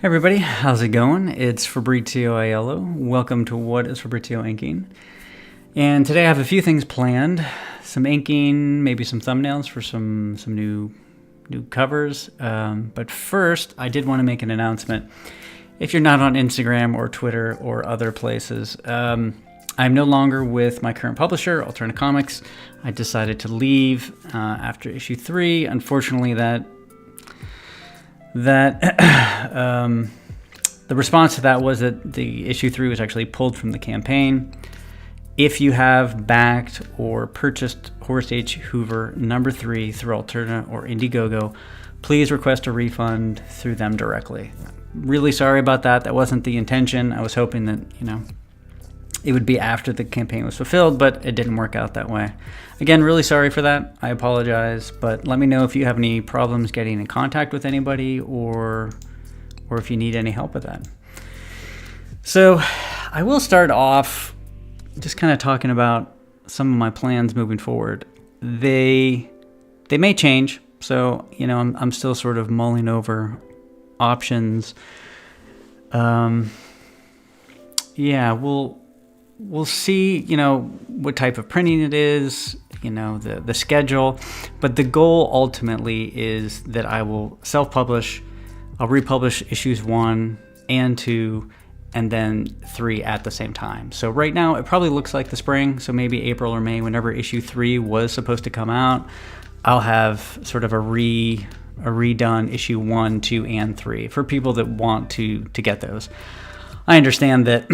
Hey everybody, how's it going? It's Fabrizio Aiello. Welcome to What is Fabrizio Inking? And today I have a few things planned. Some inking, maybe some thumbnails for some new covers. But first, I did want to make an announcement. If you're not on Instagram or Twitter or other places, I'm no longer with my current publisher, Horace Comics. I decided to leave after issue 3. Unfortunately, the response to that was that the issue 3 was actually pulled from the campaign. If you have backed or purchased Horace H. Hoover number 3 through Alterna or Indiegogo, please request a refund through them directly. Really sorry about that. That wasn't the intention. I was hoping that, it would be after the campaign was fulfilled, but it didn't work out that way. Again, really sorry for that. I apologize, but let me know if you have any problems getting in contact with anybody or if you need any help with that. So I will start off just kind of talking about some of my plans moving forward. They may change, so I'm still sort of mulling over options. We'll see, what type of printing it is, the schedule. But the goal ultimately is that I will self-publish. I'll republish issues 1 and 2 and then 3 at the same time. So right now it probably looks like the spring, so maybe April or May, whenever issue 3 was supposed to come out, I'll have sort of a redone issue 1, 2, and 3 for people that want to get those. I understand that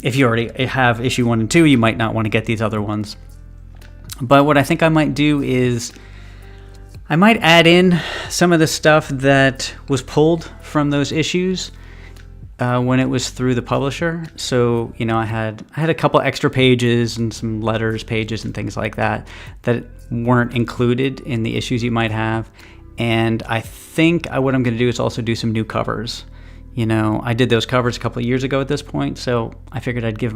if you already have issue 1 and 2, you might not want to get these other ones. But what I think I might do is I might add in some of the stuff that was pulled from those issues when it was through the publisher. So, I had a couple extra pages and some letters pages and things like that weren't included in the issues you might have. And I think what I'm going to do is also do some new covers. I did those covers a couple of years ago at this point, so I figured I'd give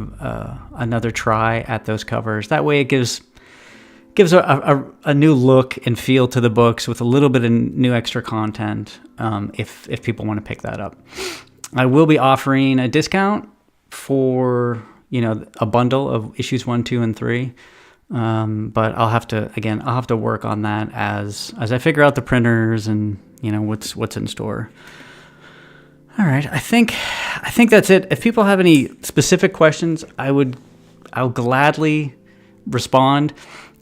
another try at those covers. That way it gives a new look and feel to the books with a little bit of new extra content if people want to pick that up. I will be offering a discount for a bundle of issues 1, 2, and 3. But I'll have to work on that as I figure out the printers and what's in store. All right, I think that's it. If people have any specific questions, I'll gladly respond.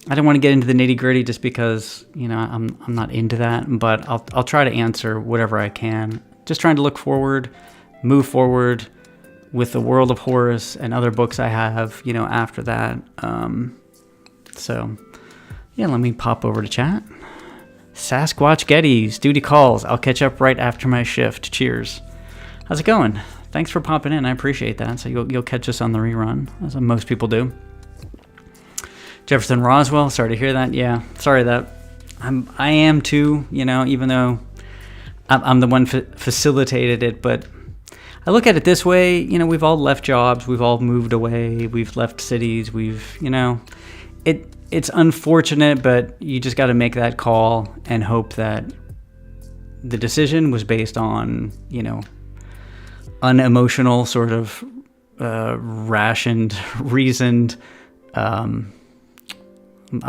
I don't want to get into the nitty-gritty just because I'm not into that, but I'll try to answer whatever I can. Just trying to move forward with the world of Horace and other books I have, after that. Let me pop over to chat. Sasquatch Gettys, duty calls. I'll catch up right after my shift. Cheers. How's it going? Thanks for popping in. I appreciate that. So you'll catch us on the rerun, as most people do. Jefferson Roswell, sorry to hear that. Yeah, sorry that I am too. Even though I'm the one facilitated it, but I look at it this way. We've all left jobs. We've all moved away. We've left cities. It's unfortunate, but you just got to make that call and hope that the decision was based on unemotional, sort of rationed, reasoned. I'm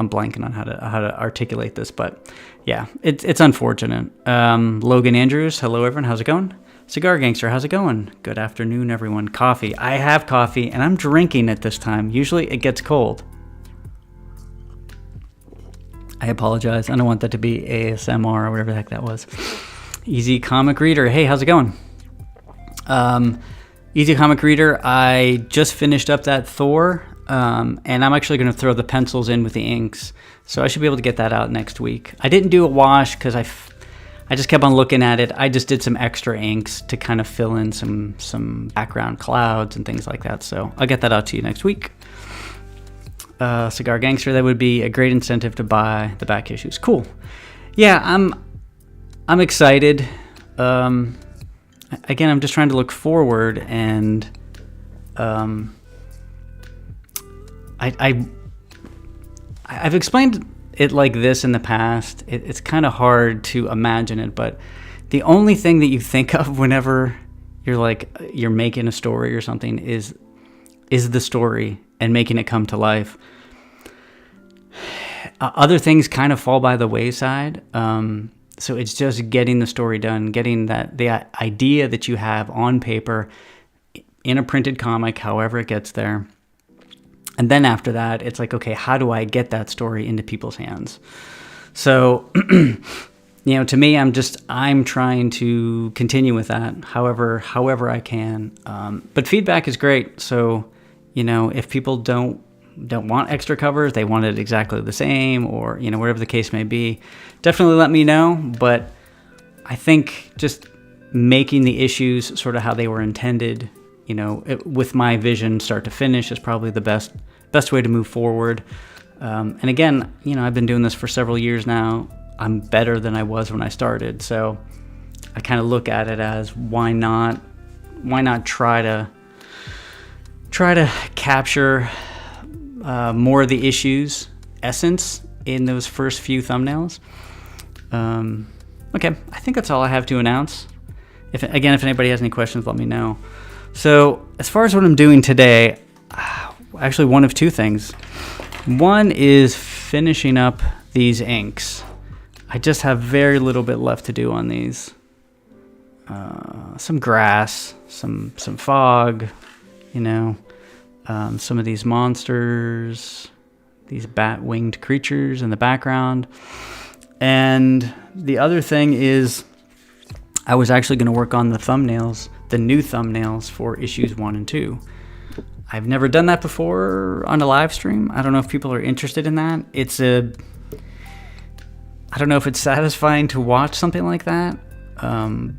blanking on how to articulate this, but yeah, it's unfortunate. Logan Andrews, hello everyone, how's it going? Cigar Gangster, how's it going? Good afternoon, everyone. Coffee. I have coffee, and I'm drinking it this time. Usually it gets cold. I apologize. I don't want that to be ASMR or whatever the heck that was. Easy Comic Reader, hey, how's it going? Easy Comic Reader, I just finished up that Thor, and I'm actually going to throw the pencils in with the inks, so I should be able to get that out next week. I didn't do a wash because I just kept on looking at it. I just did some extra inks to kind of fill in some background clouds and things like that, so I'll get that out to you next week. Cigar Gangster, that would be a great incentive to buy the back issues. Cool. Yeah, I'm excited. Again, I'm just trying to look forward, and I've explained it like this in the past. It's kind of hard to imagine it, but the only thing that you think of whenever you're making a story or something, is the story and making it come to life. Other things kind of fall by the wayside. So it's just getting the story done, getting the idea that you have on paper in a printed comic, however it gets there. And then after that, it's like, okay, how do I get that story into people's hands? So, to me, I'm trying to continue with that however I can. But feedback is great. So, if people don't want extra covers, they want it exactly the same, or whatever the case may be, definitely let me know. But I think just making the issues sort of how they were intended, with my vision start to finish, is probably the best way to move forward. And again, I've been doing this for several years now. I'm better than I was when I started, so I kind of look at it as why not try to capture more of the issue's essence in those first few thumbnails. Okay, I think that's all I have to announce. If anybody has any questions, let me know. So as far as what I'm doing today, actually one of two things. One is finishing up these inks. I just have very little bit left to do on these. Some grass, some fog, some of these monsters, these bat-winged creatures in the background. And the other thing is I was actually going to work on the new thumbnails for issues 1 and 2. I've never done that before on a live stream. I don't know if people are interested in that. I don't know if it's satisfying to watch something like that.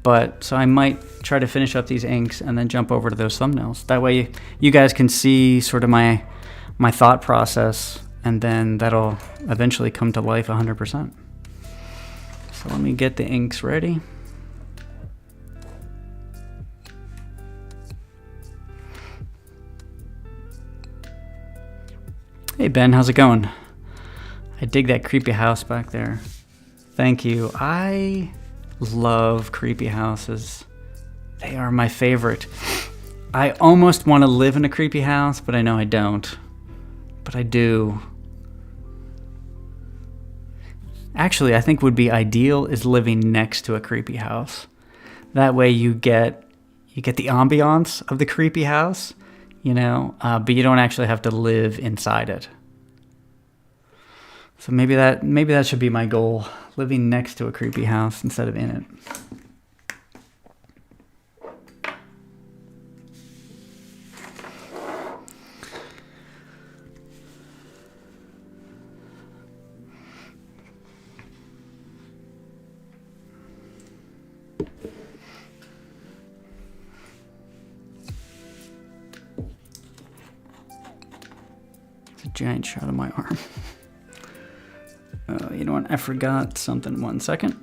But so I might try to finish up these inks and then jump over to those thumbnails. That way you guys can see sort of my thought process, and then that'll eventually come to life 100%. So let me get the inks ready. Hey Ben, how's it going? I dig that creepy house back there. Thank you. I love creepy houses. They are my favorite. I almost want to live in a creepy house, but I know I don't. But I do. Actually, I think would be ideal is living next to a creepy house. That way you get the ambiance of the creepy house, but you don't actually have to live inside it. So maybe that should be my goal, living next to a creepy house instead of in it. It's a giant shot of my arm. You know what? I forgot something. 1 second.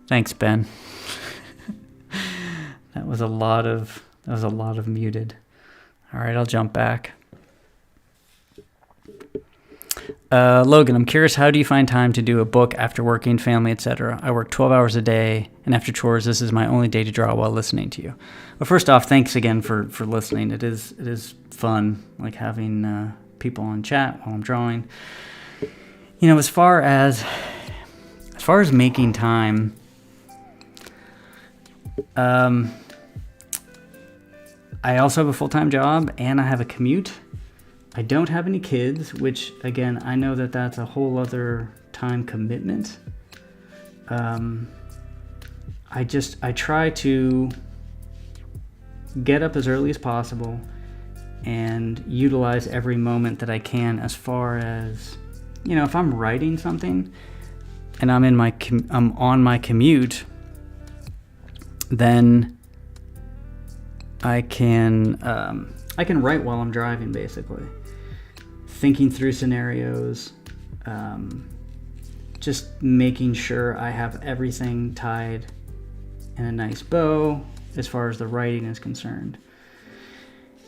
Thanks, Ben. That was a lot of muted. All right, I'll jump back. Logan, I'm curious, how do you find time to do a book after working, family, etc.? I work 12 hours a day, and after chores, this is my only day to draw while listening to you. Well, first off, thanks again for listening. It is fun, like having people on chat while I'm drawing. You know, as far as making time, I also have a full-time job, and I have a commute. I don't have any kids, which, again, I know that that's a whole other time commitment. I try to get up as early as possible and utilize every moment that I can, as far as, you know, if I'm writing something and I'm on my commute, then I can write while I'm driving, basically. Thinking through scenarios, just making sure I have everything tied in a nice bow as far as the writing is concerned.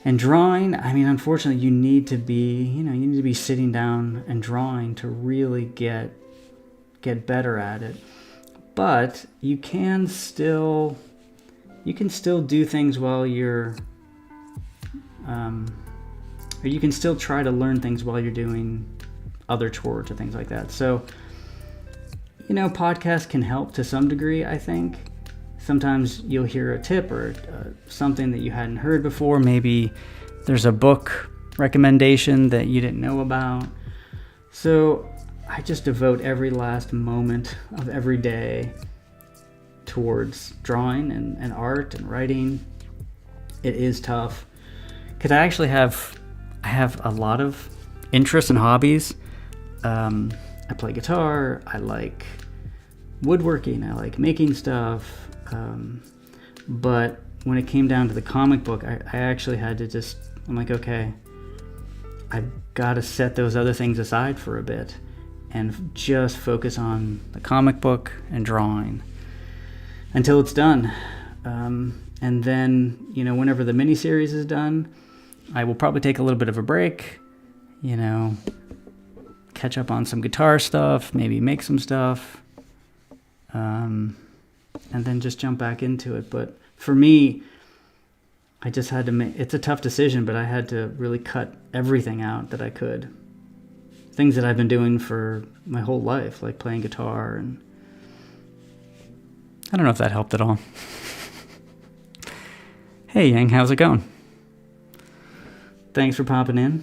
And drawing, I mean, unfortunately, you need to be sitting down and drawing to really get better at it. But you can still do things while you're or you can still try to learn things while you're doing other chores or things like that. So, you know, podcasts can help to some degree, I think. Sometimes you'll hear a tip or something that you hadn't heard before. Maybe there's a book recommendation that you didn't know about. So I just devote every last moment of every day towards drawing and art and writing. It is tough because I actually have a lot of interests and hobbies. I play guitar, I like woodworking, I like making stuff, but when it came down to the comic book, I actually had to I'm like, okay, I've got to set those other things aside for a bit and just focus on the comic book and drawing until it's done. And then, you know, whenever the miniseries is done, I will probably take a little bit of a break, you know, catch up on some guitar stuff, maybe make some stuff, and then just jump back into it. But for me, I just had to it's a tough decision, but I had to really cut everything out that I could. Things that I've been doing for my whole life, like playing guitar, and I don't know if that helped at all. Hey, Yang, how's it going? Thanks for popping in.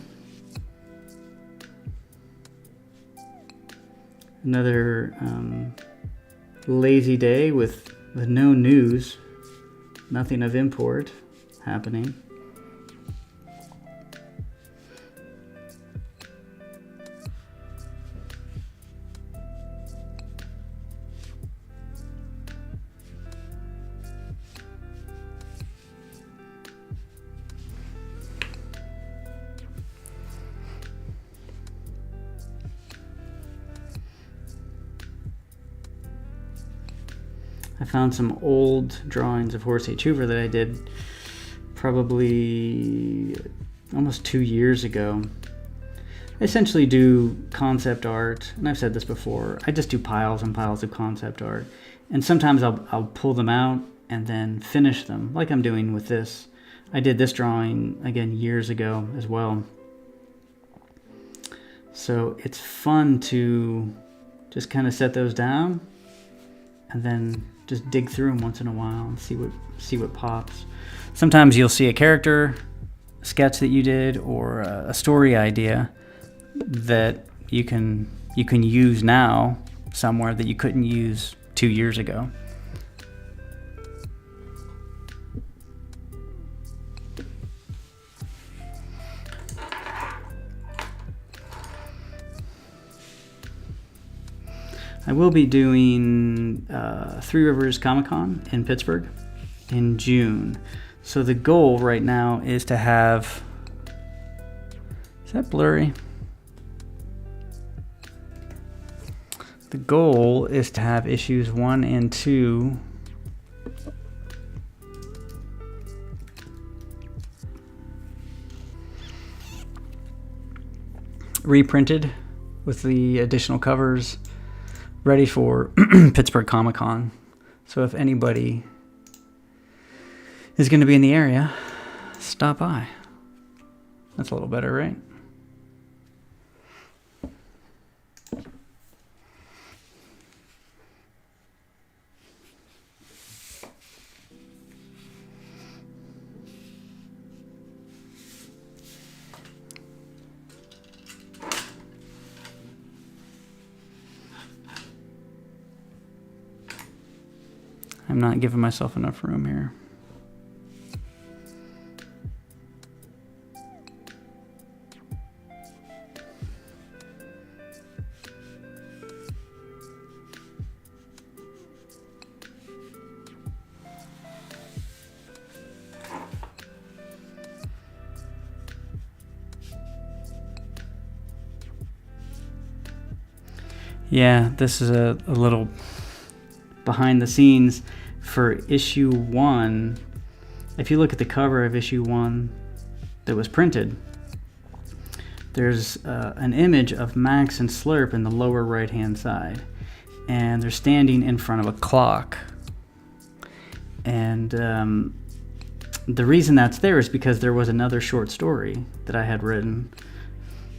Another lazy day with no news, nothing of import happening. I found some old drawings of Horace H. Hoover that I did probably almost 2 years ago. I essentially do concept art, and I've said this before, I just do piles and piles of concept art. And sometimes I'll pull them out and then finish them, like I'm doing with this. I did this drawing, again, years ago as well. So it's fun to just kind of set those down and then just dig through them once in a while and see what pops. Sometimes you'll see a character sketch that you did or a story idea that you can use now somewhere that you couldn't use 2 years ago. I will be doing Three Rivers Comic Con in Pittsburgh in June. So the goal right now is to have... Is that blurry? The goal is to have issues 1 and 2 reprinted with the additional covers, ready for Pittsburgh Comic Con. So if anybody is going to be in the area, stop by. That's a little better, right? I'm not giving myself enough room here. Yeah, this is a little behind the scenes for issue 1. If you look at the cover of issue 1 that was printed, there's an image of Max and Slurp in the lower right hand side, and they're standing in front of a clock. And the reason that's there is because there was another short story that I had written.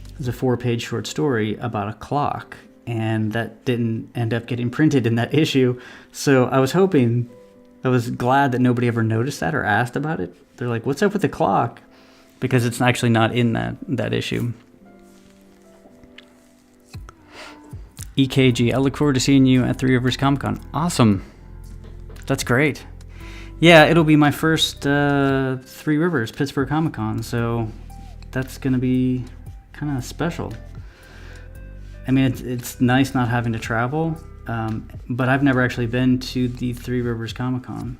It was a 4-page short story about a clock, and that didn't end up getting printed in that issue. So I was glad that nobody ever noticed that or asked about it. They're like, what's up with the clock? Because it's actually not in that issue. EKG, I look forward to seeing you at Three Rivers Comic Con. Awesome. That's great. Yeah, it'll be my first Three Rivers Pittsburgh Comic Con, so that's going to be kind of special. I mean, it's nice not having to travel, but I've never actually been to the Three Rivers Comic Con.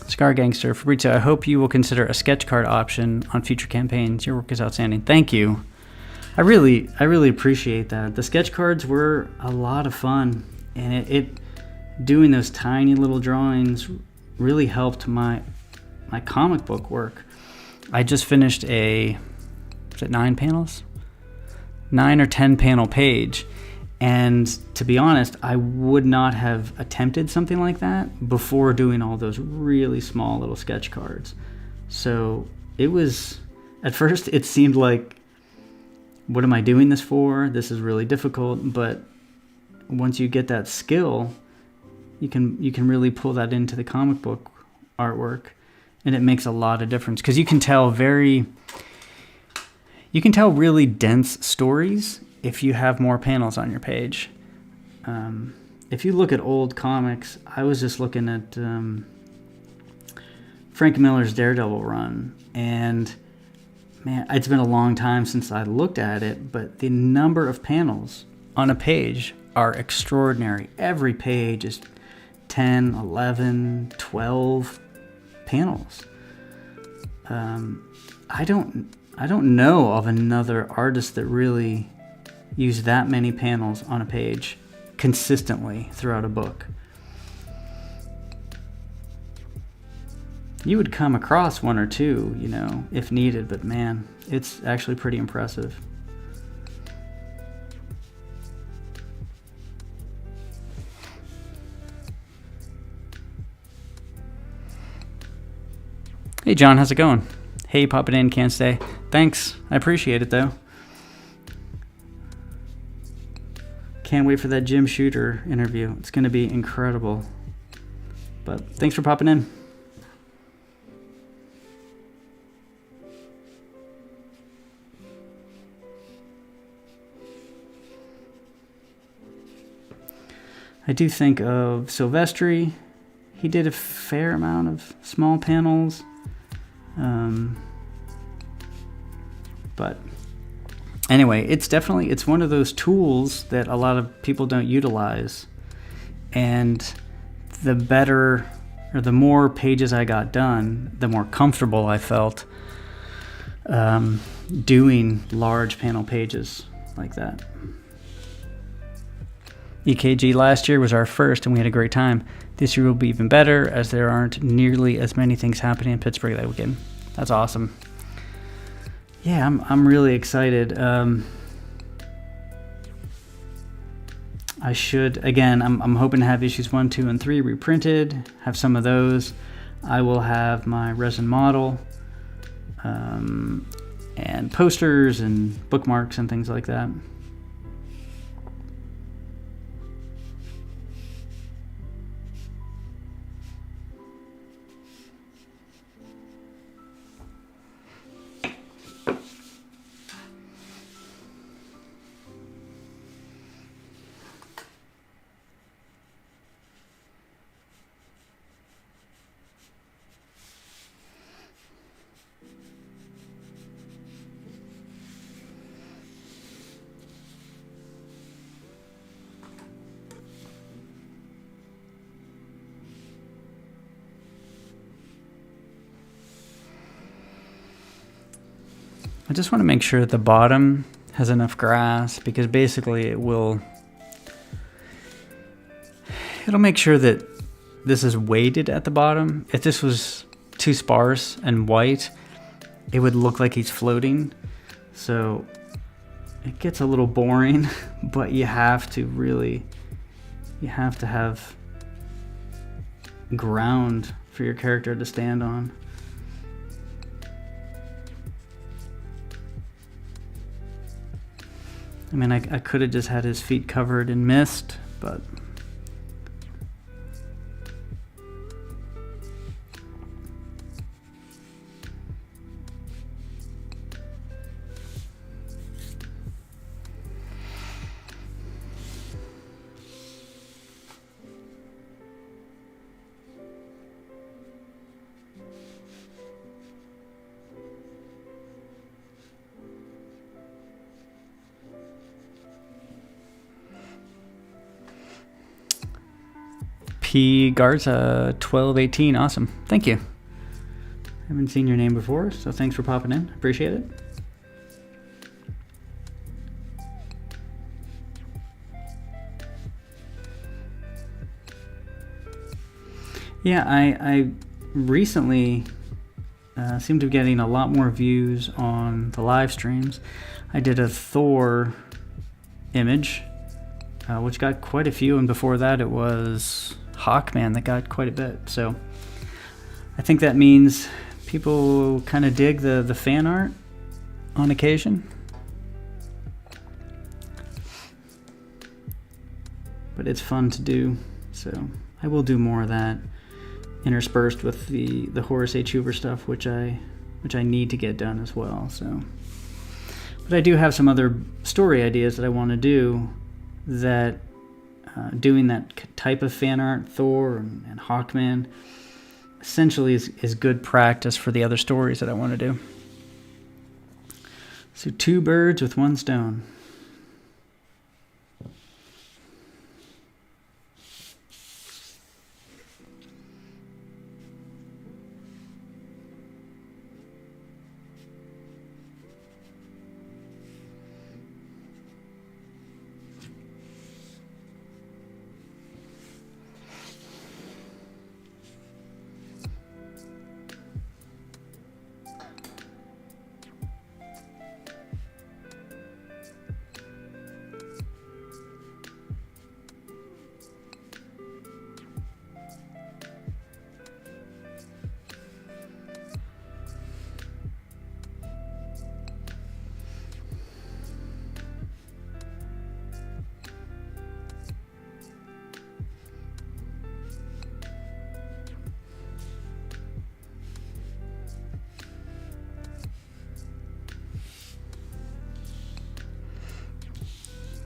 Scar Gangster, Fabrizio, I hope you will consider a sketch card option on future campaigns. Your work is outstanding. Thank you. I really appreciate that. The sketch cards were a lot of fun, and it doing those tiny little drawings really helped my comic book work. I just finished is it 9 panels? 9 or 10 panel page. And to be honest, I would not have attempted something like that before doing all those really small little sketch cards. So it was, at first it seemed like, what am I doing this for? This is really difficult. But once you get that skill, you can really pull that into the comic book artwork. And it makes a lot of difference because you can tell really dense stories if you have more panels on your page. If you look at old comics, I was just looking at Frank Miller's Daredevil run, and man, it's been a long time since I looked at it, but the number of panels on a page are extraordinary. Every page is 10, 11, 12 panels. I don't know of another artist that really used that many panels on a page consistently throughout a book. You would come across one or two, if needed, but man, it's actually pretty impressive. Hey John, how's it going? Hey, popping in, can't stay. Thanks, I appreciate it though. Can't wait for that Jim Shooter interview. It's going to be incredible. But thanks for popping in. I do think of Silvestri. He did a fair amount of small panels. But anyway, it's one of those tools that a lot of people don't utilize. And the better or the more pages I got done, the more comfortable I felt doing large panel pages. like that. EKG last year was our first, and we had a great time. This year will be even better, as there aren't nearly as many things happening in Pittsburgh that weekend. That's awesome. Yeah, I'm really excited. I should, again, I'm hoping to have issues 1, 2, and 3 reprinted, have some of those. I will have my resin model, and posters and bookmarks and things like that. I just want to make sure that the bottom has enough grass, because basically it'll make sure that this is weighted at the bottom. If this was too sparse and white, it would look like he's floating. So it gets a little boring, but you have to have ground for your character to stand on. I mean, I could have just had his feet covered in mist, but P. Garza 1218, awesome. Thank you. I haven't seen your name before, so thanks for popping in. Appreciate it. Yeah, I recently seem to be getting a lot more views on the live streams. I did a Thor image, which got quite a few, and before that it was Hawkman that got quite a bit. So I think that means people kind of dig the fan art on occasion. But it's fun to do, so I will do more of that, interspersed with the Horace H. Hoover stuff, which I need to get done as well. So, but I do have some other story ideas that I want to do. That doing that type of fan art, Thor and Hawkman, essentially is good practice for the other stories that I want to do. So 2 birds with 1 stone.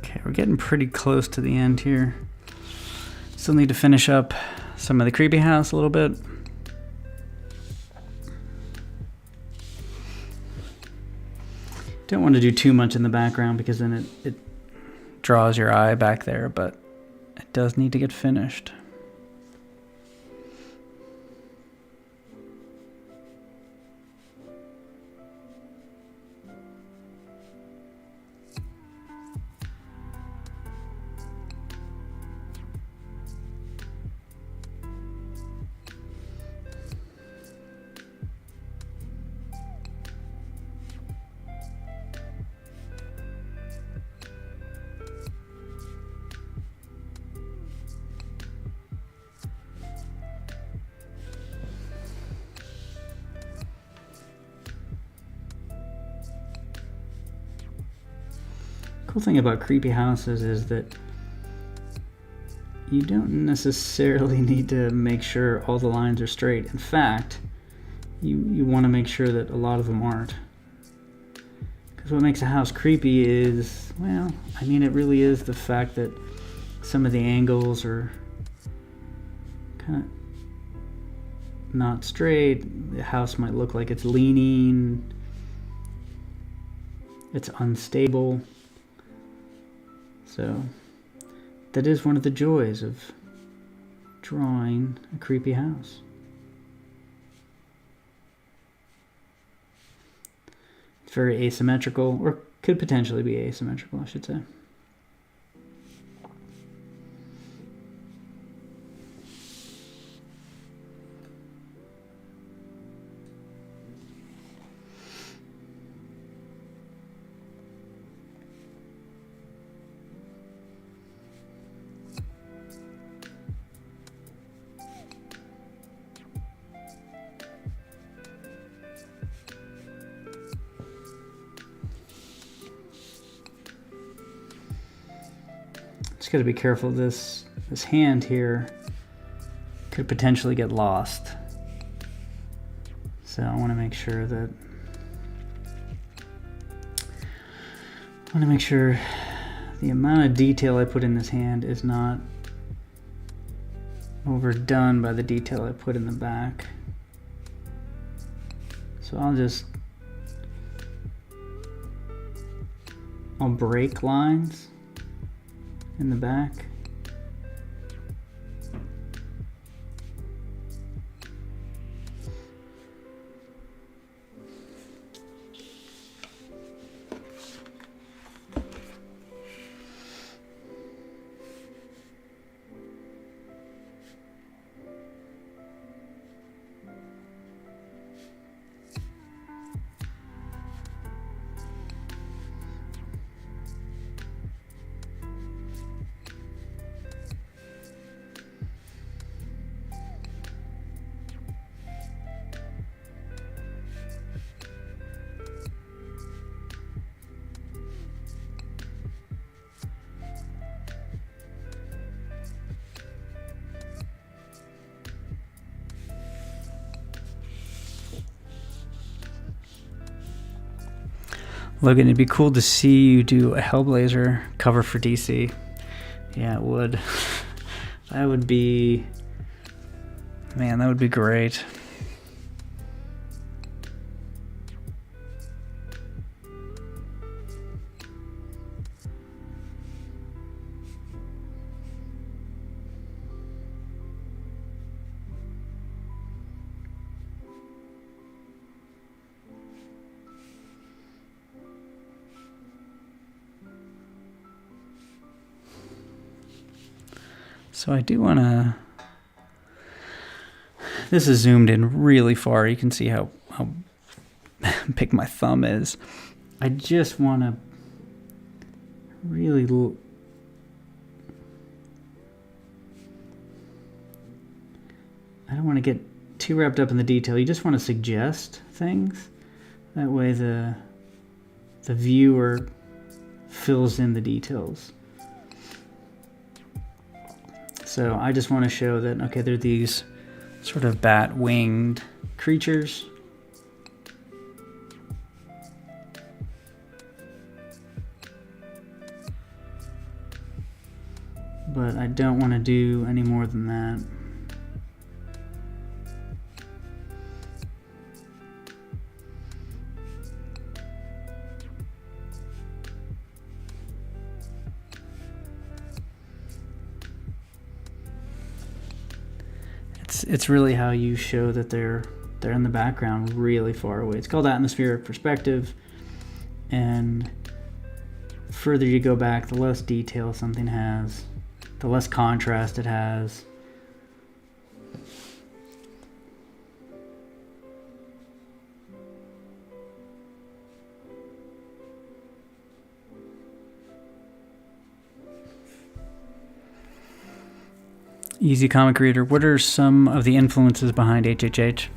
Okay, we're getting pretty close to the end here. Still need to finish up some of the creepy house a little bit. Don't want to do too much in the background because then it draws your eye back there, but it does need to get finished. cool thing about creepy houses is that you don't necessarily need to make sure all the lines are straight. In fact, you want to make sure that a lot of them aren't. Because what makes a house creepy is, well, I mean, it really is the fact that some of the angles are kind of not straight. The house might look like it's leaning. It's unstable. So that is one of the joys of drawing a creepy house. It's very asymmetrical, or could potentially be asymmetrical, I should say. Just got to be careful. This hand here could potentially get lost. So I want to make sure that the amount of detail I put in this hand is not overdone by the detail I put in the back. So I'll break lines in the back. Logan, it'd be cool to see you do a Hellblazer cover for DC. Yeah, it would. That would be... Man, that would be great. So I do want to... This is zoomed in really far. You can see how big my thumb is. I just want to really... I don't want to get too wrapped up in the detail. You just want to suggest things. That way the viewer fills in the details. So I just want to show that, okay, they're these sort of bat-winged creatures. But I don't want to do any more than that. It's really how you show that they're in the background really far away. It's called atmospheric perspective, and the further you go back, the less detail something has, the less contrast it has. Easy comic reader, what are some of the influences behind HHH?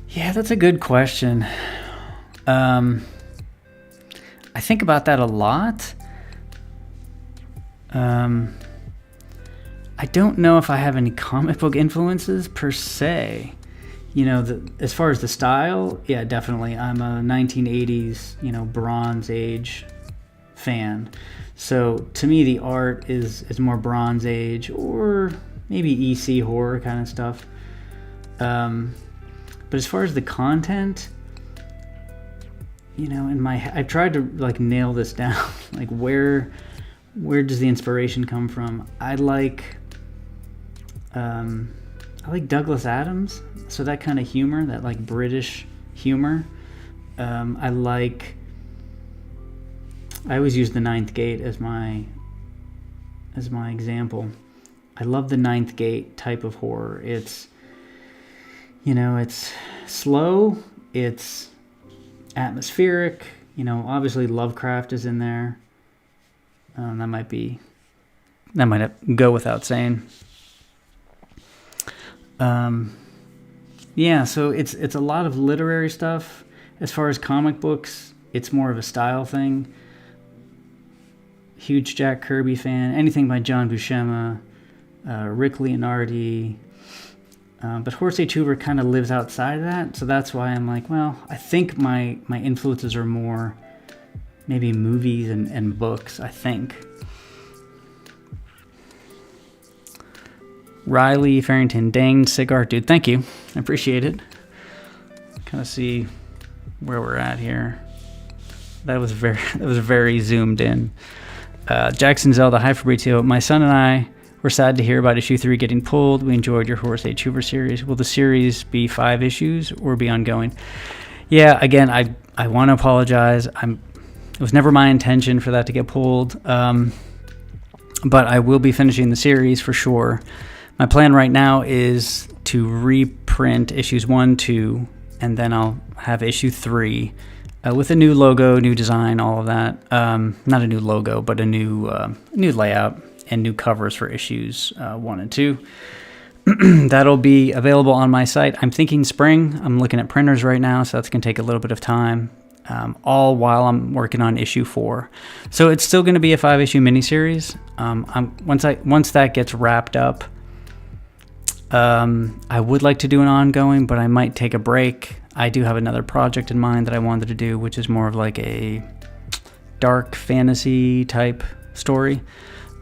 Yeah, that's a good question. I think about that a lot. I don't know if I have any comic book influences per se. As far as the style, yeah, definitely. I'm a 1980s, Bronze Age fan. So to me, the art is more Bronze Age or maybe EC horror kind of stuff. But as far as the content, I've tried to like nail this down. Like where does the inspiration come from? I like Douglas Adams, so that kind of humor, that like British humor. I always use The Ninth Gate as my example. I love the Ninth Gate type of horror. It's it's slow, it's atmospheric. Obviously Lovecraft is in there. That might go without saying. So it's a lot of literary stuff. As far as comic books, it's more of a style thing. Huge Jack Kirby fan. Anything by John Buscema, Rick Leonardi. But Horace H. Hoover kind of lives outside of that, so that's why I'm like, well, I think my influences are more maybe movies and books, I think. Riley Farrington, dang cigar, dude. Thank you. I appreciate it. Kind of see where we're at here. That was very zoomed in. Jackson Zelda, hi Fabrizio. My son and I were sad to hear about issue 3 getting pulled. We enjoyed your Horace H. Hoover series. Will the series be 5 issues or be ongoing? Yeah, again, I want to apologize. It was never my intention for that to get pulled. But I will be finishing the series for sure. My plan right now is to reprint issues 1, 2, and then I'll have issue 3 with a new logo, new design, all of that. Not a new logo, but a new layout and new covers for issues 1 and 2. That'll be available on my site. I'm thinking spring. I'm looking at printers right now, so that's going to take a little bit of time, all while I'm working on issue 4. So it's still going to be a 5-issue miniseries. Once that gets wrapped up, I would like to do an ongoing, but I might take a break. I do have another project in mind that I wanted to do, which is more of like a dark fantasy type story.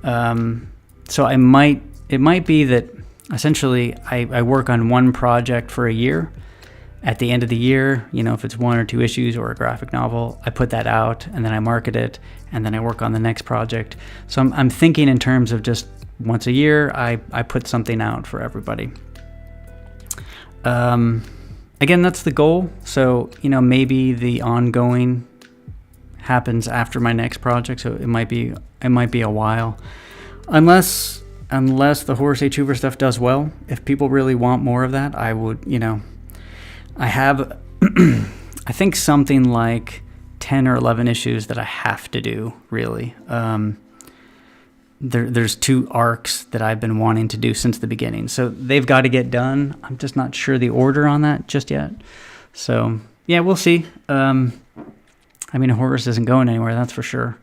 So it might be that essentially I work on one project for a year. At the end of the year, if it's 1 or 2 issues or a graphic novel, I put that out and then I market it and then I work on the next project. So I'm thinking in terms of just once a year, I put something out for everybody. Again, that's the goal. So, maybe the ongoing happens after my next project. So it might be a while, unless the Horace H. Hoover stuff does well. If people really want more of that, I would, I have, I think something like 10 or 11 issues that I have to do, really. There's 2 arcs that I've been wanting to do since the beginning. So they've got to get done. I'm just not sure the order on that just yet. So, yeah, we'll see. Horace isn't going anywhere, that's for sure.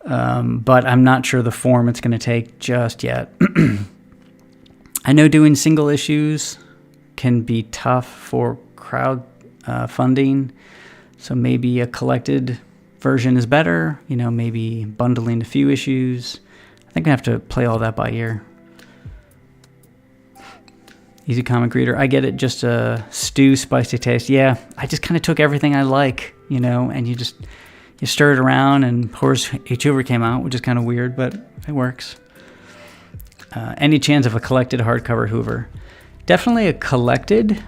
But I'm not sure the form it's going to take just yet. I know doing single issues can be tough for crowd funding. So maybe a collected version is better. Maybe bundling a few issues. I think I have to play all that by ear. Easy comic reader. I get it. Just a stew, spicy taste. Yeah, I just kind of took everything I like, and you stir it around, and Horace H. Hoover came out, which is kind of weird, but it works. Any chance of a collected hardcover Hoover? Definitely a collected.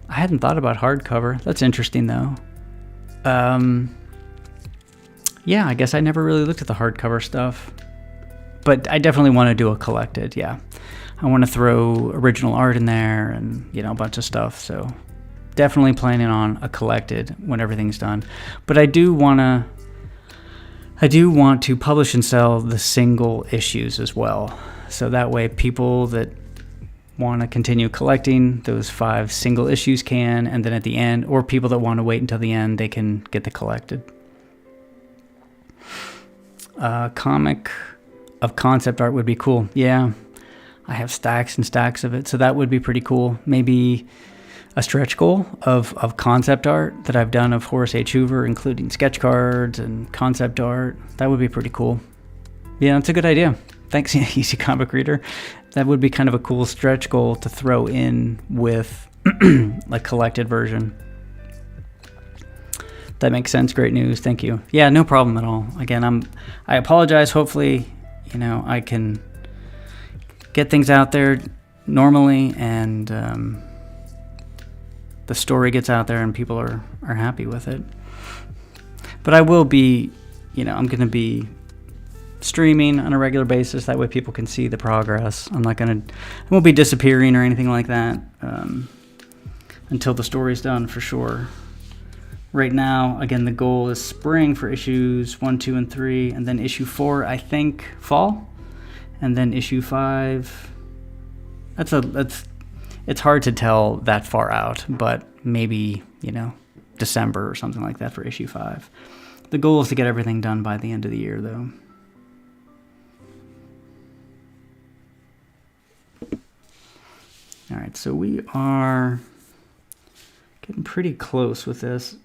I hadn't thought about hardcover. That's interesting, though. Yeah, I guess I never really looked at the hardcover stuff. But I definitely want to do a collected, yeah. I want to throw original art in there and, a bunch of stuff. So definitely planning on a collected when everything's done. But I do want to publish and sell the single issues as well. So that way people that want to continue collecting those 5 single issues can, and then at the end, or people that want to wait until the end, they can get the collected. comic of concept art would be cool. Yeah, I have stacks and stacks of it, so that would be pretty cool. Maybe a stretch goal of concept art that I've done of Horace H. Hoover, including sketch cards and concept art. That would be pretty cool. Yeah, that's a good idea. Thanks, Easy Comic Reader. That would be kind of a cool stretch goal to throw in with a collected version. That makes sense. Great news. Thank you. Yeah, no problem at all. Again, I apologize. Hopefully, I can get things out there normally, and the story gets out there and people are happy with it. But I will be, I'm going to be streaming on a regular basis. That way people can see the progress. I won't be disappearing or anything like that until the story's done, for sure. Right now, again, the goal is spring for issues 1, 2, and 3, and then issue 4, I think, fall, and then issue 5. It's hard to tell that far out, but maybe, December or something like that for issue 5. The goal is to get everything done by the end of the year, though. All right, so we are getting pretty close with this.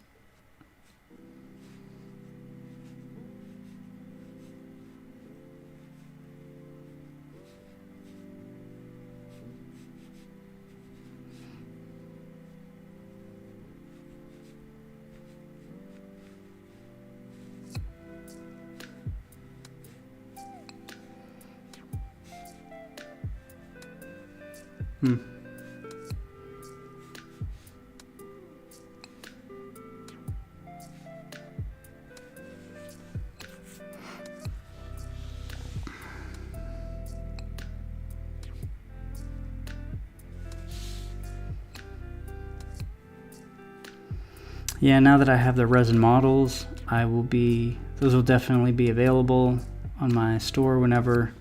Yeah, now that I have the resin models, those will definitely be available on my store whenever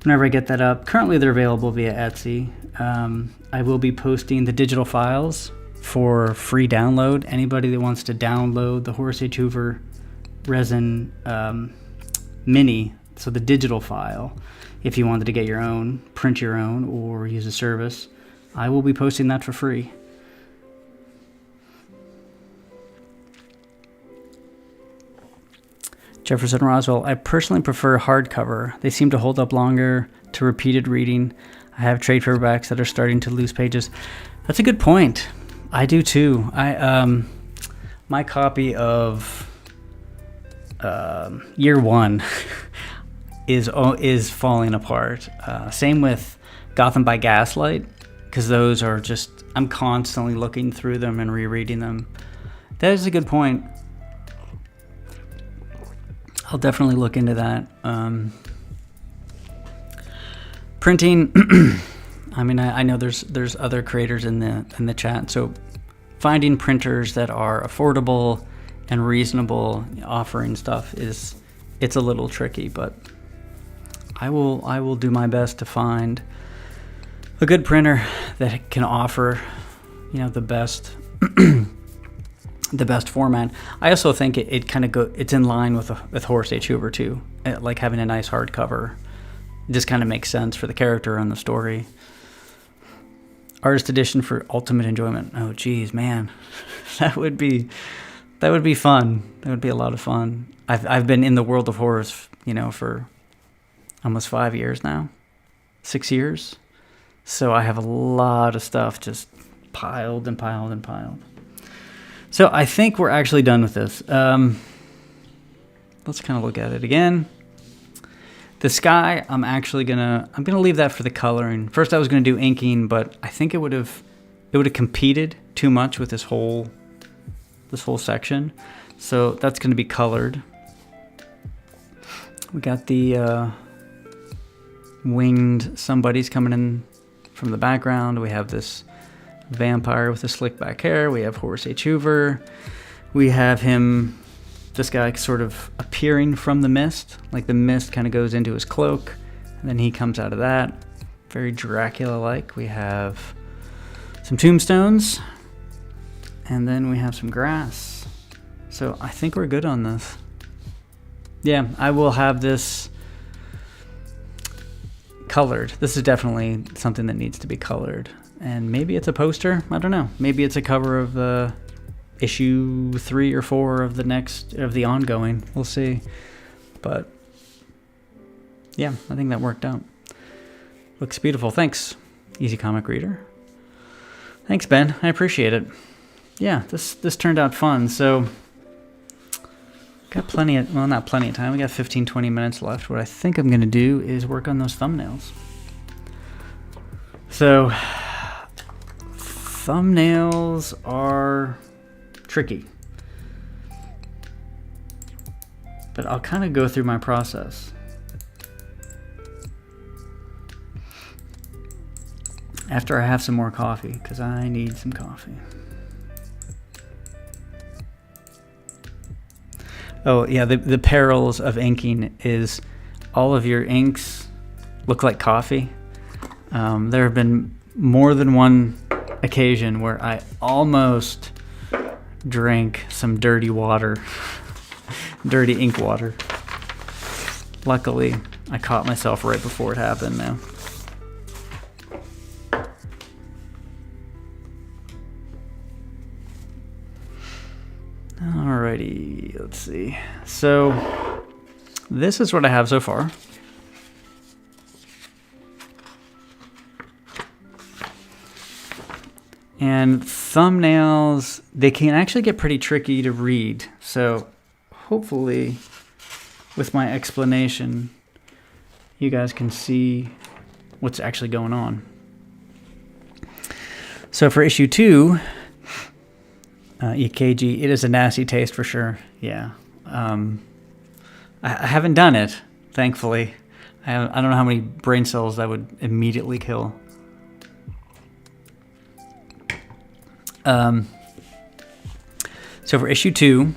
I get that up. Currently they're available via Etsy. I will be posting the digital files for free download. Anybody that wants to download the Horace H. Hoover resin mini, so the digital file, if you wanted to get your own, print your own, or use a service, I will be posting that for free. Jefferson Roswell, I personally prefer hardcover. They seem to hold up longer to repeated reading. I have trade paperbacks that are starting to lose pages. That's a good point. I do too. My copy of Year One is falling apart. Same with Gotham by Gaslight, because those are just, I'm constantly looking through them and rereading them. That is a good point. I'll definitely look into that. Printing, I know there's other creators in the chat, so finding printers that are affordable and reasonable, offering stuff it's a little tricky, but I will do my best to find a good printer that can offer, the best the best format. I also think it kind of it's in line with Horace H. Hoover too. Like having a nice hardcover just kind of makes sense for the character and the story. Artist edition for ultimate enjoyment. Oh geez, man, that would be fun. That would be a lot of fun. I've been in the world of Horace, for almost 5 years now, 6 years. So I have a lot of stuff just piled and piled and piled. So I think we're actually done with this. Let's kind of look at it again. The sky, I'm gonna leave that for the coloring. First I was gonna do inking, but I think it would have competed too much with this whole section. So that's gonna be colored. We got the winged somebody's coming in from the background. We have this vampire with the slick back hair. We have Horace H. Hoover. We have this guy sort of appearing from the mist, like the mist kind of goes into his cloak, and then he comes out of that. Very Dracula-like. We have some tombstones, and then we have some grass. So I think we're good on this. yeah, I will have this colored. This is definitely something that needs to be colored. And maybe it's a poster. I don't know. Maybe it's a cover of issue 3 or 4 of the ongoing. We'll see. But yeah, I think that worked out. Looks beautiful. Thanks, Easy Comic Reader. Thanks, Ben. I appreciate it. Yeah, this turned out fun. So got not plenty of time. We got 15-20 minutes left. What I think I'm going to do is work on those thumbnails. So thumbnails are tricky, but I'll kind of go through my process. After I have some more coffee, because I need some coffee. Oh, yeah, the perils of inking is all of your inks look like coffee. There have been more than one occasion where I almost drank some dirty water, dirty ink water. Luckily, I caught myself right before it happened now. Alrighty, let's see. So this is what I have so far. And thumbnails, they can actually get pretty tricky to read. So hopefully with my explanation, you guys can see what's actually going on. So for issue 2, EKG, it is a nasty taste for sure. Yeah. I haven't done it, thankfully. I don't know how many brain cells that would immediately kill. So for issue 2,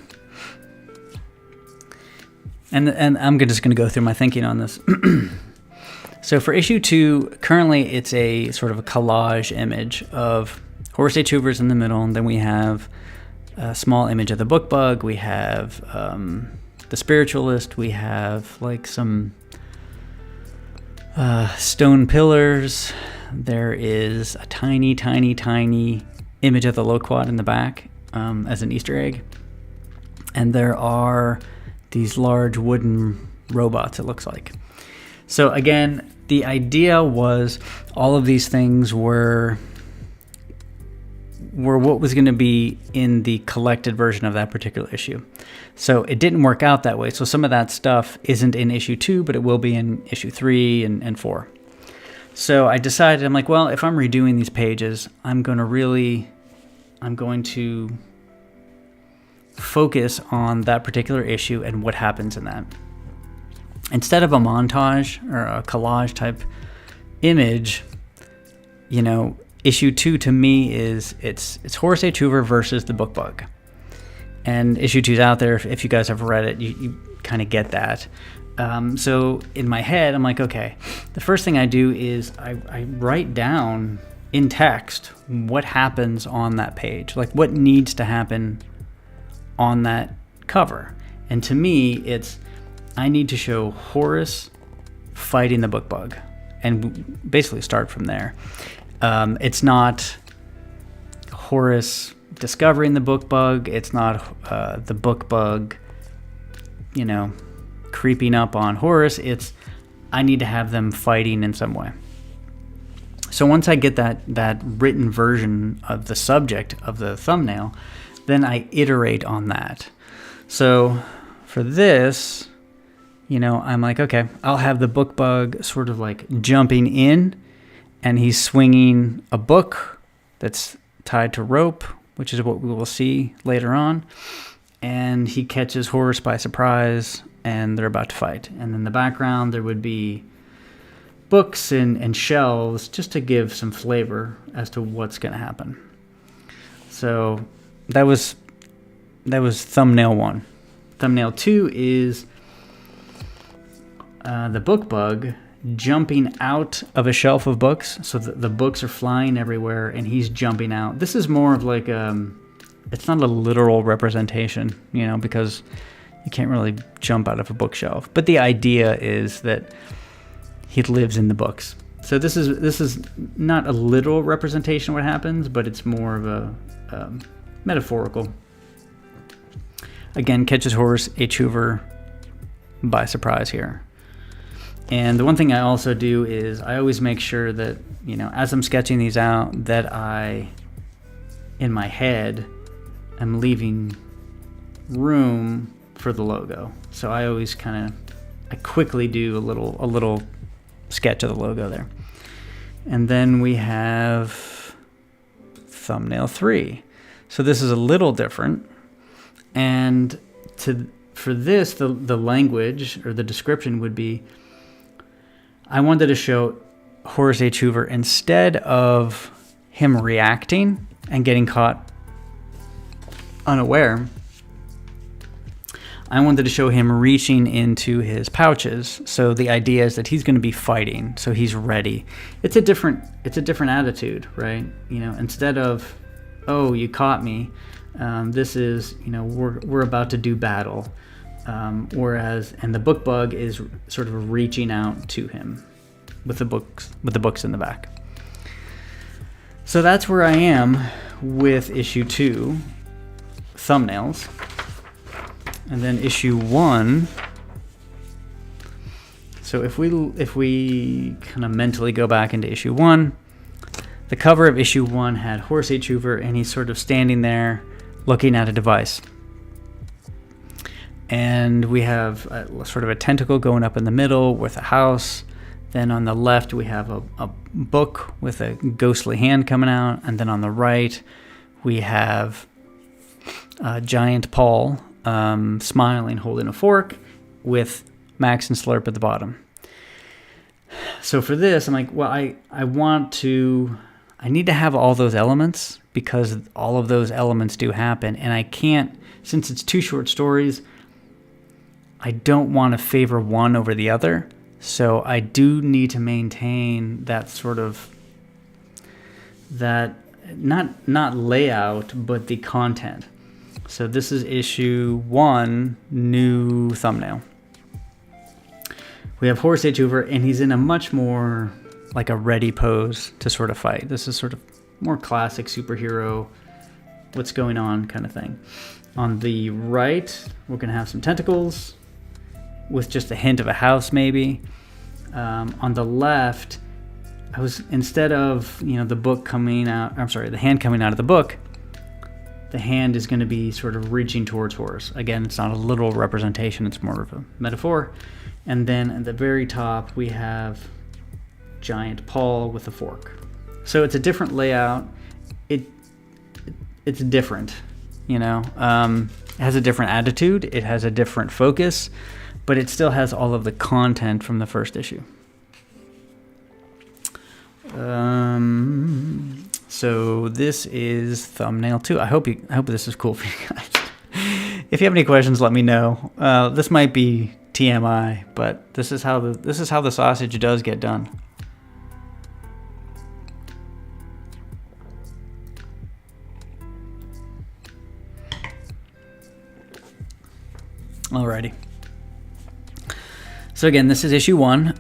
and I'm just going to go through my thinking on this. So for issue 2, currently it's a sort of a collage image of Horace H. Hoover's in the middle, and then we have a small image of the book bug. We have the spiritualist. We have like some stone pillars. There is a tiny, tiny, tiny image of the loquat in the back as an Easter egg. And there are these large wooden robots, it looks like. So again, the idea was all of these things were what was going to be in the collected version of that particular issue. So it didn't work out that way. So some of that stuff isn't in issue 2, but it will be in issue 3 and 4. So I decided, I'm like, well, if I'm redoing these pages, I'm going to focus on that particular issue and what happens in that. Instead of a montage or a collage type image, issue 2 to me is it's Horace H. Hoover versus the book bug. And issue 2's out there. If you guys have read it, you kind of get that. So in my head, I'm like, okay, the first thing I do is I write down in text what happens on that page, like what needs to happen on that cover. And to me, I need to show Horace fighting the book bug and basically start from there. It's not Horace discovering the book bug. It's not the book bug, creeping up on Horace. I need to have them fighting in some way. So once I get that written version of the subject of the thumbnail, then I iterate on that. So for this, I'm like, okay, I'll have the book bug sort of like jumping in, and he's swinging a book that's tied to rope, which is what we will see later on. And he catches Horace by surprise, and they're about to fight. And in the background, there would be books and shelves just to give some flavor as to what's going to happen. So that was thumbnail 1. Thumbnail 2 is the book bug jumping out of a shelf of books. So the books are flying everywhere and he's jumping out. This is more of like it's not a literal representation, because You can't really jump out of a bookshelf. But the idea is that he lives in the books. So this is not a literal representation of what happens, but it's more of a metaphorical. Again, catches Horace H. Hoover by surprise here. And the one thing I also do is I always make sure that, as I'm sketching these out, that I, in my head, am leaving room for the logo. So I always I quickly do a little sketch of the logo there. And then we have thumbnail 3. So this is a little different. And for this, the language or the description would be, I wanted to show Horace H. Hoover, instead of him reacting and getting caught unaware, I wanted to show him reaching into his pouches. So the idea is that he's going to be fighting, so he's ready. It's a different attitude, right? Instead of, oh, you caught me, this is, we're about to do battle. Whereas, and the book bug is sort of reaching out to him with the books in the back. So that's where I am with issue 2, thumbnails. And then issue 1. So if we kind of mentally go back into issue 1, the cover of issue 1 had Horace H. Hoover, and he's sort of standing there looking at a device. And we have sort of a tentacle going up in the middle with a house. Then on the left, we have a book with a ghostly hand coming out. And then on the right, we have Giant Paul smiling, holding a fork with Max and Slurp at the bottom. So for this, I'm like, well, I need to have all those elements, because all of those elements do happen. And I can't, since it's 2 short stories, I don't want to favor one over the other. So I do need to maintain that sort of, that not layout, but the content. So this is issue 1, new thumbnail. We have Horace H. Hoover, and he's in a much more like a ready pose to sort of fight. This is sort of more classic superhero, what's going on kind of thing. On the right, we're going to have some tentacles with just a hint of a house maybe. On the left, instead of the book coming out, the hand coming out of the book, the hand is going to be sort of reaching towards Horace. Again, it's not a literal representation, it's more of a metaphor. And then at the very top, we have Giant Paul with a fork. So it's a different layout. It's different, it has a different attitude, it has a different focus, but it still has all of the content from the first issue. So this is thumbnail 2. I hope this is cool for you guys. If you have any questions, let me know. This might be TMI, but this is how the sausage does get done. Alrighty. So again, this is issue 1.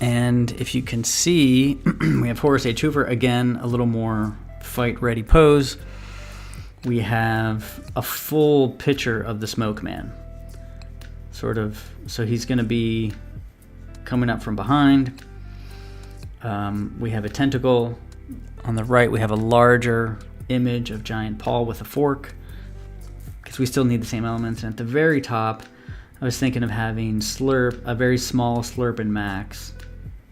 And if you can see, we have Horace H. Hoover, again, a little more fight-ready pose. We have a full picture of the Smoke Man. Sort of, so he's going to be coming up from behind. We have a tentacle. On the right, we have a larger image of Giant Paul with a fork, because we still need the same elements. And at the very top, I was thinking of having Slurp, a very small Slurp and Max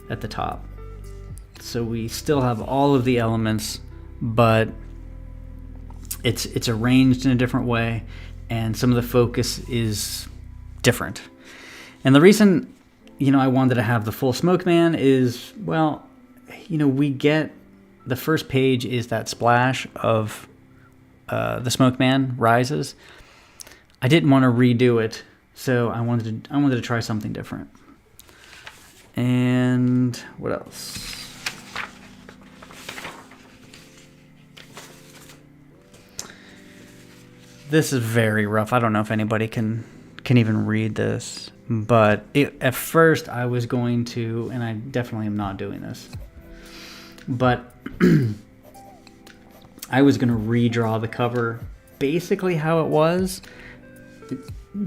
at the top. So we still have all of the elements, but it's arranged in a different way, and some of the focus is different. And the reason, I wanted to have the full Smoke Man is, well, we get the first page is that splash of the Smoke Man rises. I didn't want to redo it, so I wanted to try something different. And what else? is very rough. I don't know if anybody can even read this, but at first I was going to, and I definitely am not doing this, but I was going to redraw the cover basically how it was,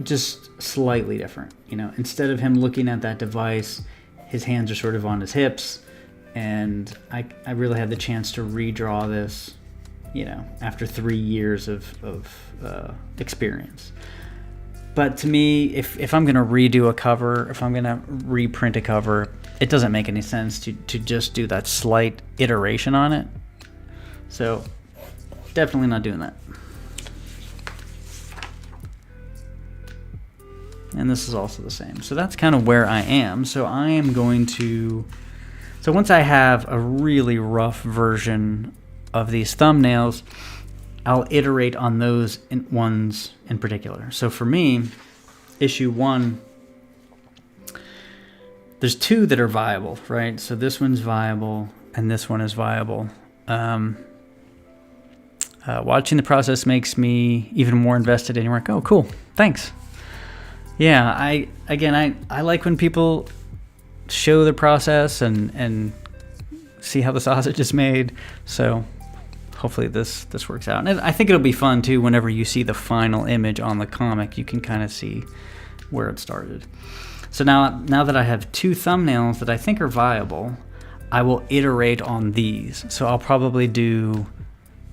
just slightly different. Instead of him looking at that device, his hands are sort of on his hips, and I really had the chance to redraw this, after 3 years of experience. But to me, if I'm going to redo a cover, if I'm going to reprint a cover, it doesn't make any sense to just do that slight iteration on it. So definitely not doing that. And this is also the same. So that's kind of where I am. So I am going to... So once I have a really rough version of these thumbnails, I'll iterate on those ones in particular. So for me, issue 1, there's 2 that are viable, right? So this one's viable and this one is viable. Watching the process makes me even more invested in your work. Oh, cool. Thanks. Yeah, I like when people show the process and see how the sausage is made. So hopefully this works out. And I think it'll be fun too. Whenever you see the final image on the comic, you can kind of see where it started. So now that I have 2 thumbnails that I think are viable, I will iterate on these. So I'll probably do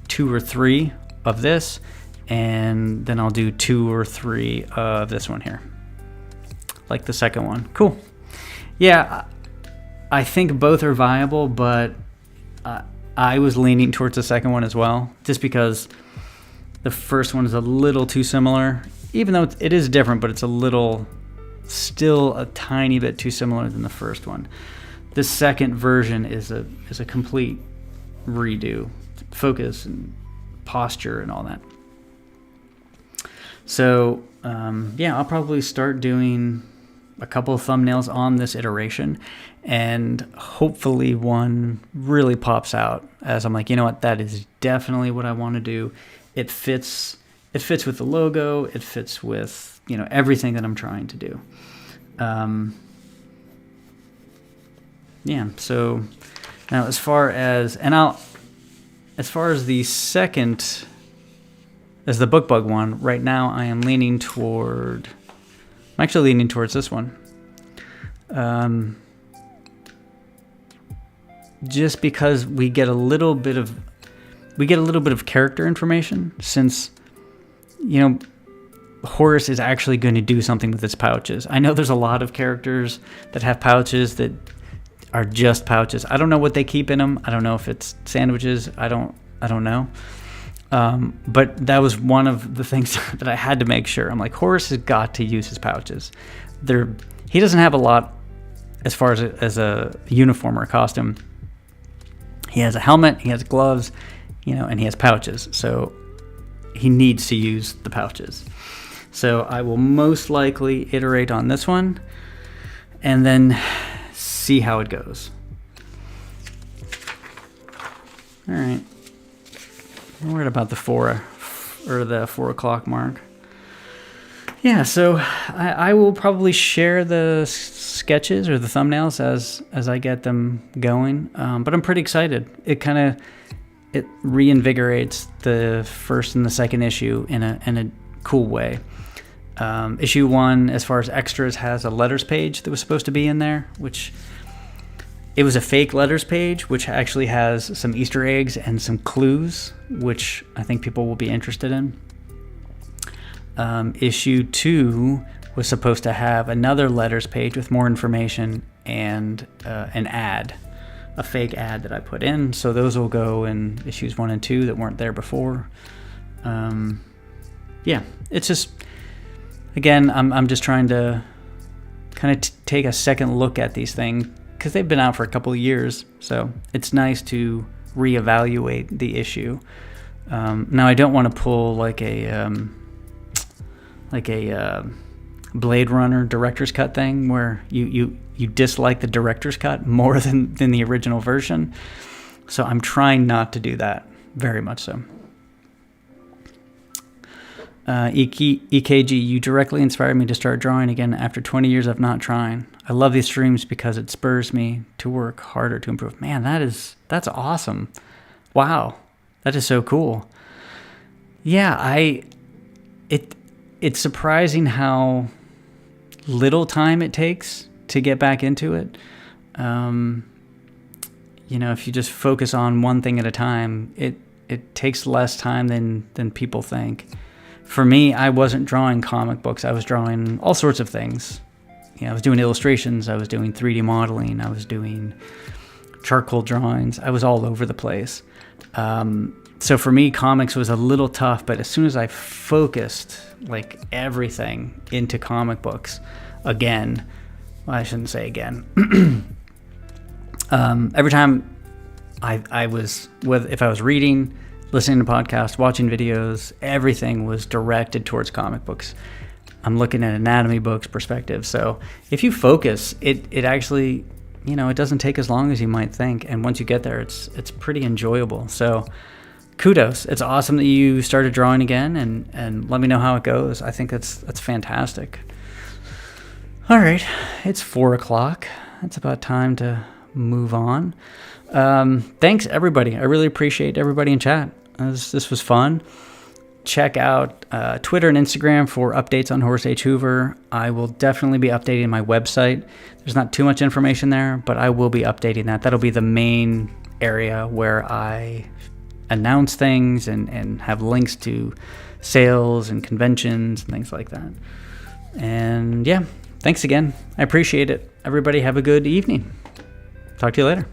2 or 3 of this, and then I'll do 2 or 3 of this one here, like the second one. Cool. Yeah, I think both are viable, but I was leaning towards the second one as well, just because the first one is a little too similar, even though it is different, but it's still a tiny bit too similar than the first one. The second version is a complete redo, focus and posture and all that. So yeah, I'll probably start doing a couple of thumbnails on this iteration, and hopefully one really pops out as I'm like, you know what, that is definitely what I want to do. It fits with the logo, it fits with everything that I'm trying to do. Yeah, so now as far as the second, as the book bug one, right now I'm actually leaning towards this one. Just because we get a little bit of character information, since Horace is actually going to do something with his pouches. I know there's a lot of characters that have pouches that are just pouches. I don't know what they keep in them. I don't know if it's sandwiches. I don't know. But that was one of the things that I had to make sure. I'm like, Horace has got to use his pouches. He doesn't have a lot as far as a uniform or a costume. He has a helmet, he has gloves, and he has pouches. So he needs to use the pouches. So I will most likely iterate on this one and then see how it goes. All right. We're at about the 4 o'clock mark. Yeah, so I will probably share the sketches or the thumbnails as I get them going. But I'm pretty excited. It reinvigorates the first and the second issue in a cool way. Issue 1, as far as extras, has a letters page that was supposed to be in there, which it was a fake letters page, which actually has some Easter eggs and some clues, which I think people will be interested in. Issue 2 was supposed to have another letters page with more information and an ad, a fake ad that I put in. So those will go in issues 1 and 2 that weren't there before. Yeah, it's just, again, I'm just trying to kind of take a second look at these things, because they've been out for a couple of years. So it's nice to reevaluate the issue. Now I don't want to pull like a Blade Runner director's cut thing where you dislike the director's cut more than the original version. So I'm trying not to do that, very much so. EKG, you directly inspired me to start drawing again after 20 years of not trying. I love these streams because it spurs me to work harder to improve. Man, that's awesome. Wow. That is so cool. Yeah, it's surprising how little time it takes to get back into it. If you just focus on one thing at a time, it takes less time than people think. For me, I wasn't drawing comic books. I was drawing all sorts of things. I was doing illustrations. I was doing 3D modeling. I was doing charcoal drawings. I was all over the place. So for me, comics was a little tough, but as soon as I focused like everything into comic books again, well, I shouldn't say again. Every time if I was reading, listening to podcasts, watching videos, everything was directed towards comic books. I'm looking at anatomy books perspective. So if you focus, it actually, it doesn't take as long as you might think. And once you get there, it's pretty enjoyable. So kudos. It's awesome that you started drawing again, and let me know how it goes. I think that's fantastic. All right. It's 4:00. It's about time to move on. Thanks everybody. I really appreciate everybody in chat. This was fun. Check out Twitter and Instagram for updates on Horace H. Hoover. I will definitely be updating my website. There's not too much information there, but I will be updating that. That'll be the main area where I announce things and have links to sales and conventions and things like that. And yeah, thanks again. I appreciate it. Everybody have a good evening. Talk to you later.